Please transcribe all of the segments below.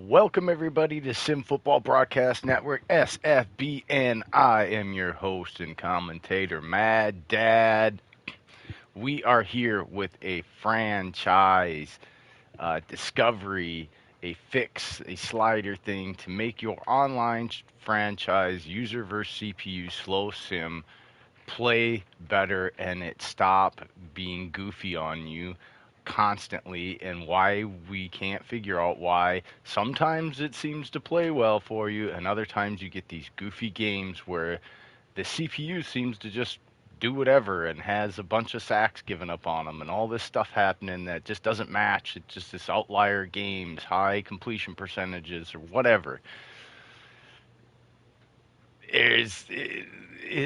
Welcome everybody to Sim Football Broadcast Network SFBN. I am your host and commentator, Mad Dad. We are here with a franchise discovery, a fix, a slider thing to make your online franchise user versus CPU slow sim play better and it stop being goofy on you constantly, and why we can't figure out why sometimes it seems to play well for you and other times you get these goofy games where the CPU seems to just do whatever and has a bunch of sacks given up on them and all this stuff happening that just doesn't match. It's just this outlier games, high completion percentages or whatever. A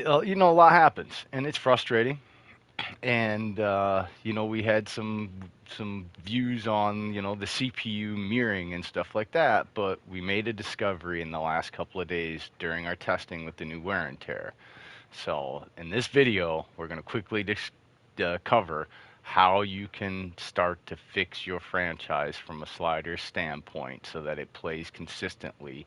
lot happens and it's frustrating. And we had some views on the CPU mirroring and stuff like that, but we made a discovery in the last couple of days during our testing with the new wear and tear. So in this video, we're going to quickly cover how you can start to fix your franchise from a slider standpoint so that it plays consistently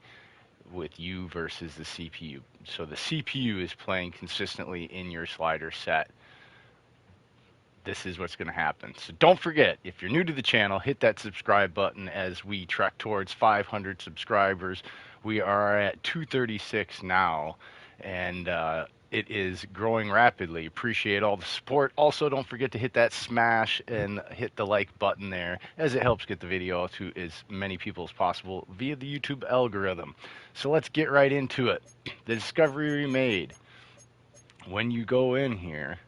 with you versus the CPU. So the CPU is playing consistently in your slider set. This is what's going to happen. So don't forget, if you're new to the channel, hit that subscribe button as we trek towards 500 subscribers. We are at 236 now, and it is growing rapidly. Appreciate all the support. Also, don't forget to hit that smash and hit the like button there, as it helps get the video to as many people as possible via the YouTube algorithm. So let's get right into it. The discovery we made. When you go in here,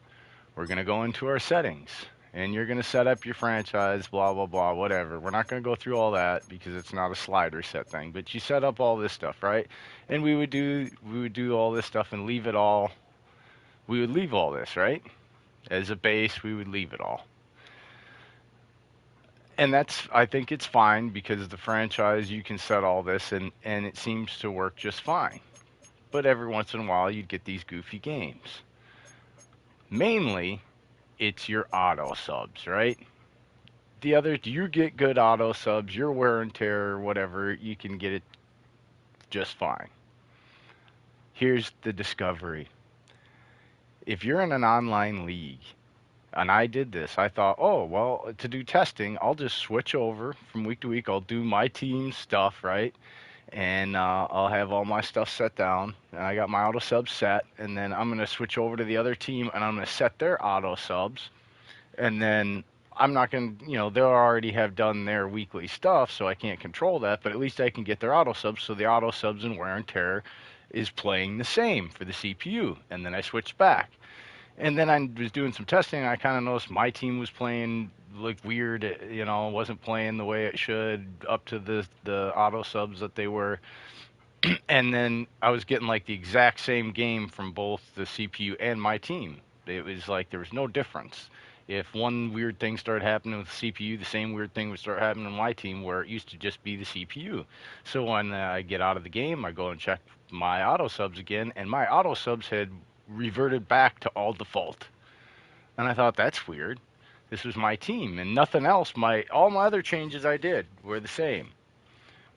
we're going to go into our settings and you're going to set up your franchise, blah, blah, blah, whatever. We're not going to go through all that because it's not a slider set thing, but you set up all this stuff, right? And we would do all this stuff and leave it all. We would leave all this, right? As a base, we would leave it all. And I think it's fine because the franchise, you can set all this and it seems to work just fine. But every once in a while, you'd get these goofy games. Mainly, it's your auto subs, right? You get good auto subs, your wear and tear, or whatever, you can get it just fine. Here's the discovery. If you're in an online league, and I did this, I thought, oh, well, to do testing, I'll just switch over from week to week. I'll do my team stuff, right? And I'll have all my stuff set down, and I got my auto subs set, and then I'm going to switch over to the other team, and I'm going to set their auto subs, and then I'm not going to, they'll already have done their weekly stuff, so I can't control that, but at least I can get their auto subs, so the auto subs and wear and tear is playing the same for the CPU, and then I switched back. And then I was doing some testing, and I kind of noticed my team was playing like weird, wasn't playing the way it should up to the auto subs that they were. And then I was getting like the exact same game from both the CPU and my team. It was like there was no difference. If one weird thing started happening with the CPU, the same weird thing would start happening on my team where it used to just be the CPU. So when I get out of the game, I go and check my auto subs again, and my auto subs had reverted back to all default. And I thought, that's weird. This was my team, and nothing else. All my other changes I did were the same.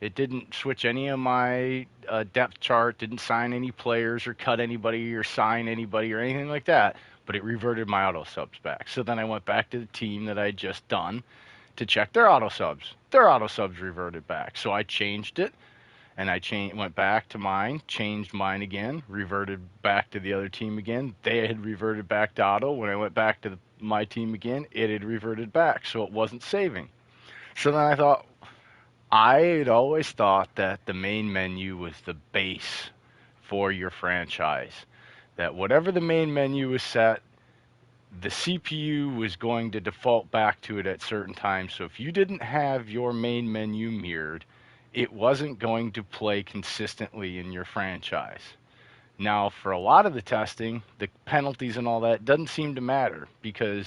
It didn't switch any of my depth chart, didn't sign any players or cut anybody or sign anybody or anything like that, but it reverted my auto subs back. So then I went back to the team that I had just done to check their auto subs. Their auto subs reverted back. So I changed it, and I went back to mine, changed mine again, reverted back to the other team again. They had reverted back to auto. When I went back to my team again, it had reverted back, so it wasn't saving. So then I had always thought that the main menu was the base for your franchise. That whatever the main menu was set, the CPU was going to default back to it at certain times. So if you didn't have your main menu mirrored, it wasn't going to play consistently in your franchise. Now, for a lot of the testing, the penalties and all that doesn't seem to matter because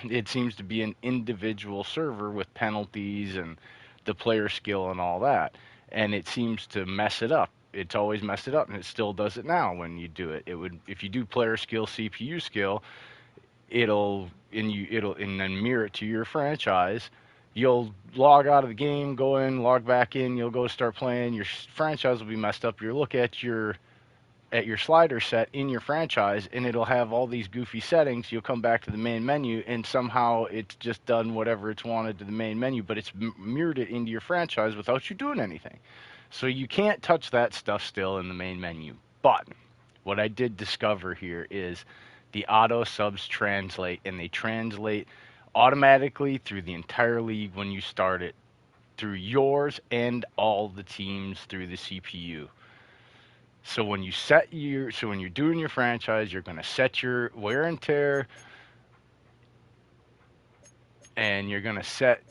it seems to be an individual server with penalties and the player skill and all that. And it seems to mess it up. It's always messed it up, and it still does it now when you do it. If you do player skill, CPU skill, it'll then mirror it to your franchise. You'll log out of the game, go in, log back in. You'll go start playing. Your franchise will be messed up. You'll look at your slider set in your franchise, and it'll have all these goofy settings. You'll come back to the main menu, and somehow it's just done whatever it's wanted to the main menu, but it's mirrored it into your franchise without you doing anything. So you can't touch that stuff still in the main menu. But what I did discover here is the auto subs translate, and they translate automatically through the entire league when you start it, through yours and all the teams through the CPU. So when you're doing your franchise, you're going to set your wear and tear, and you're going to set,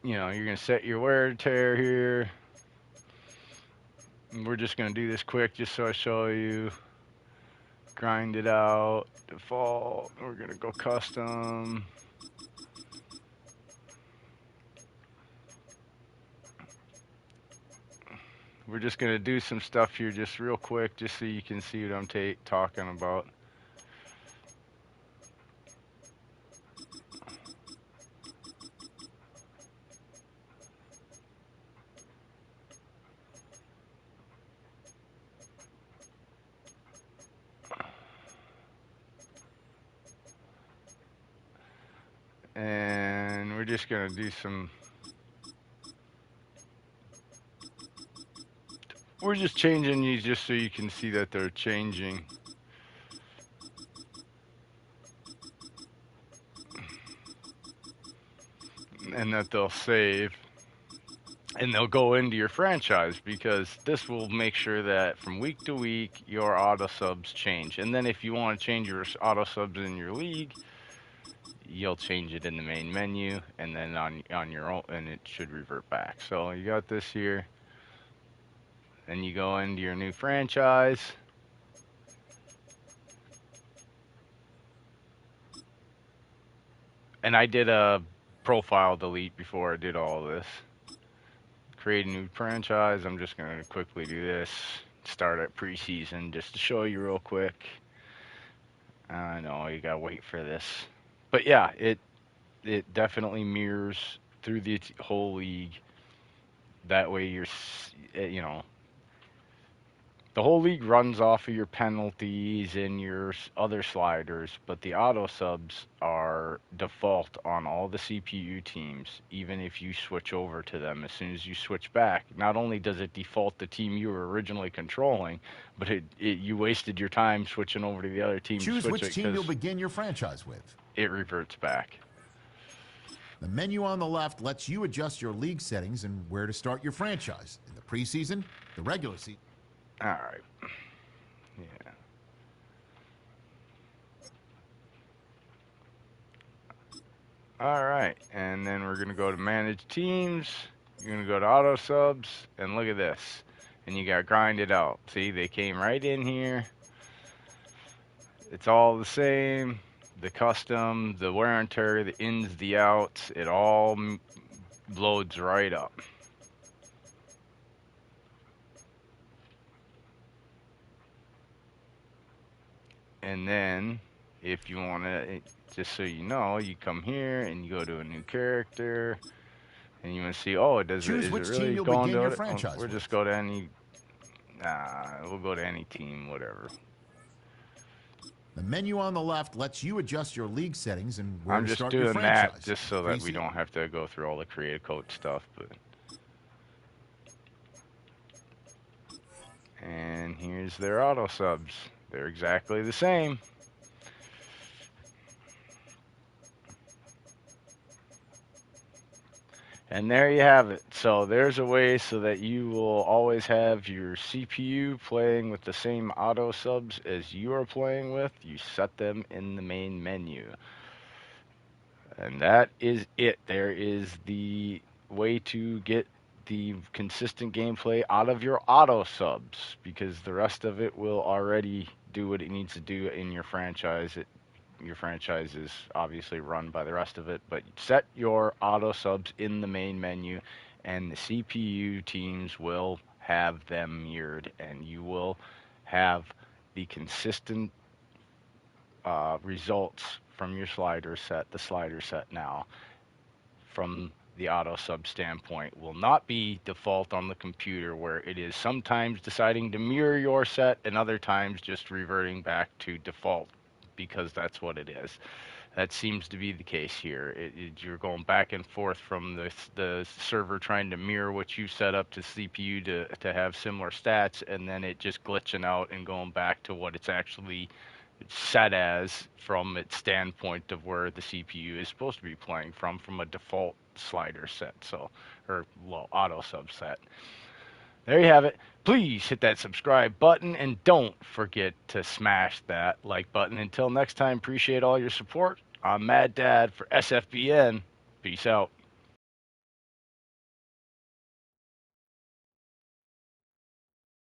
your wear and tear here. And we're just going to do this quick just so I show you. Grind it out, default. We're going to go custom. We're just going to do some stuff here just real quick, just so you can see what I'm talking about. And we're just going to do some... We're just changing these just so you can see that they're changing. And that they'll save. And they'll go into your franchise, because this will make sure that from week to week your auto subs change. And then if you want to change your auto subs in your league, you'll change it in the main menu, and then on your own, and it should revert back. So you got this here, and you go into your new franchise. And I did a profile delete before I did all this. Create a new franchise. I'm just going to quickly do this. Start at preseason just to show you real quick. I know you got to wait for this. But yeah, it definitely mirrors through the whole league. That way you're, the whole league runs off of your penalties and your other sliders, but the auto subs are default on all the CPU teams, even if you switch over to them. As soon as you switch back, not only does it default the team you were originally controlling, but you wasted your time switching over to the other team. Choose which team you'll begin your franchise with. It reverts back. The menu on the left lets you adjust your league settings and where to start your franchise. In the preseason, the regular season. All right. Yeah. All right. And then we're going to go to manage teams. You're going to go to auto subs, and look at this. And you got grind it out. See, they came right in here. It's all the same. The custom, the wear and tear, the ins, the outs, it all loads right up. And then, if you want to, just so you know, you come here and you go to a new character, and you want to see, oh, is it really going to it? We'll just go to any, we'll go to any team, whatever. The menu on the left lets you adjust your league settings and where I'm to just start doing your franchise. that just so that we don't have to go through all the creative code stuff. And here's their auto subs. They're exactly the same. And there you have it. So there's a way so that you will always have your CPU playing with the same auto subs as you are playing with. You set them in the main menu. And that is it. There is the way to get the consistent gameplay out of your auto subs, because the rest of it will already do what it needs to do in your franchise. Your franchise is obviously run by the rest of it, but set your auto subs in the main menu, and the CPU teams will have them mirrored, and you will have the consistent results from your slider set, the slider set now. from the auto sub standpoint will not be default on the computer, where it is sometimes deciding to mirror your set and other times just reverting back to default because that's what it is. That seems to be the case here. You're going back and forth from the server trying to mirror what you set up to CPU to have similar stats, and then it just glitching out and going back to what it's actually set as from its standpoint of where the CPU is supposed to be playing from a default slider set, so or well auto subset. There you have it. Please hit that subscribe button and don't forget to smash that like button. Until next time, appreciate all your support. I'm Mad Dad for SFBN. Peace out.